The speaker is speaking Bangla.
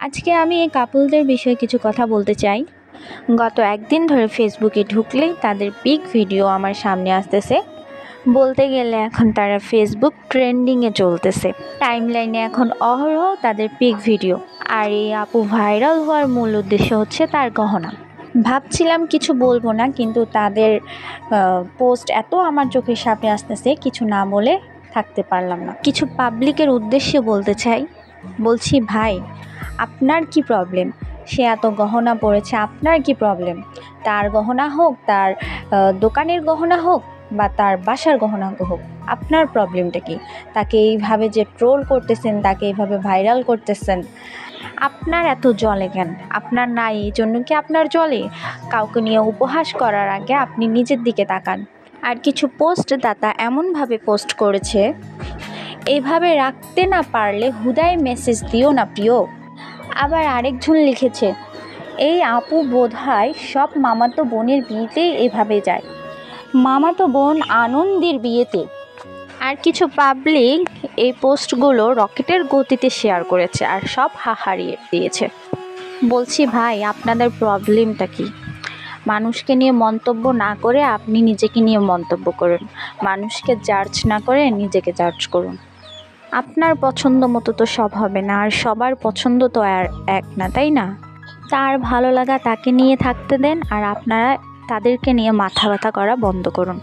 আজকে আমি এই কাপলদের বিষয়ে কিছু কথা বলতে চাই। গত একদিন ধরে ফেসবুকে ঢুকলেই তাদের পিক ভিডিও আমার সামনে আসতেছে। বলতে গেলে এখন তারা ফেসবুক ট্রেন্ডিংয়ে চলতেছে। টাইমলাইনে এখন অহরহ তাদের পিক ভিডিও। আর এই আপু ভাইরাল হওয়ার মূল উদ্দেশ্য হচ্ছে তার গহনা। ভাবছিলাম কিছু বলবো না, কিন্তু তাদের পোস্ট এত আমার চোখের সামনে আসতেছে, কিছু না বলে থাকতে পারলাম না। কিছু পাবলিকের উদ্দেশ্যে বলতে চাই। বলছি, ভাই, আপনার কি প্রবলেম? সে এত গহনা পরেছে, আপনার কি প্রবলেম? তার গহনা হোক, তার দোকানের গহনা হোক, বা তার বাসার গহনা হোক, আপনার প্রবলেমটা কি? তাকে এইভাবে যে ট্রোল করতেছেন, তাকে এইভাবে ভাইরাল করতেছেন, আপনার এত জ্বলে কেন? আপনার নাই এই জন্য কি আপনার জ্বলে? কাউকে নিয়ে উপহাস করার আগে আপনি নিজের দিকে তাকান। আর কিছু পোস্ট দাতা এমনভাবে পোস্ট করেছে, এইভাবে রাখতে না পারলে হুদাই মেসেজ দিও না প্রিয়। আবার আরেকজন লিখেছে, এই আপু বোধহয় সব মামাতো বোনের বিয়েতেই এভাবে যায়, মামাতো বোন আনন্দের বিয়েতে। আর কিছু পাবলিক এই পোস্টগুলো রকেটের গতিতে শেয়ার করেছে আর সব হারিয়ে দিয়েছে। বলছি, ভাই, আপনাদের প্রবলেমটা কি? মানুষকে নিয়ে মন্তব্য না করে আপনি নিজেকে নিয়ে মন্তব্য করুন। মানুষকে জাজ না করে নিজেকে জাজ করুন। আপনার পছন্দ মতো তো সব হবে না, আর সবার পছন্দ তো আর এক না, তাই না? তার ভালো লাগা তাকে নিয়ে থাকতে দেন, আর আপনারা তাদেরকে নিয়ে মাথা ব্যথা করা বন্ধ করুন।